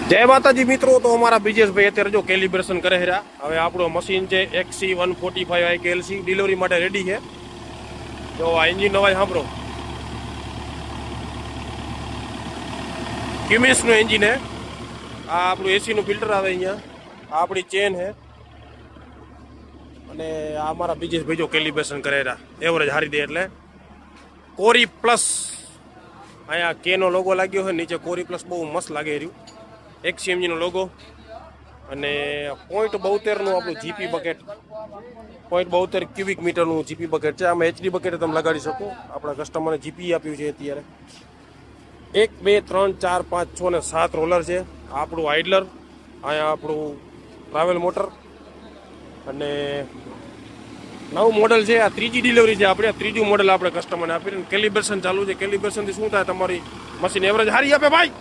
જય માતાજી મિત્રો, તો અમારા બ્રિજેશભાઈ અત્યારે જો કેલિબ્રેશન કરે છે. હવે આપણો મશીન છે XC145 KLC ડિલિવરી માટે રેડી છે. જો આ એન્જિન અવાજ સાંભળો, ક્યુમિન્સનું એન્જિન છે. આ આપણું એસીનું ફિલ્ટર આવે અહીંયા, આ આપણી ચેન છે અને આ અમારા બ્રિજેશભાઈ જો કેલિબ્રેશન કરે છે. એવરેજ હારી દે એટલે કોરી પ્લસ અહીંયા કેનો લોગો લાગ્યો છે, નીચે કોરી પ્લસ બહુ મસ્ત લાગે રહ્યું. XCMGનો લોગો અને 0.72નું આપણું જીપી બકેટ, 0.72 ક્યુબિક મીટરનું જીપી બકેટ છે. આમાં HD બકેટ તમે લગાડી શકો. આપણા કસ્ટમરને જીપી આપ્યું છે અત્યારે. 1 2 3 4 5 6 ને 7 રોલર છે. આપણું આઇડલર, અહીંયા આપણું ટ્રાવેલ મોટર અને નવું મોડલ છે. આ ત્રીજી ડિલિવરી છે આપણે. ત્રીજું મોડલ આપણે કસ્ટમરને આપીને કેલિબ્રેશન ચાલુ છે. કેલિબ્રેશનથી શું થાય, તમારી મશીન એવરેજ સારી આપે ભાઈ.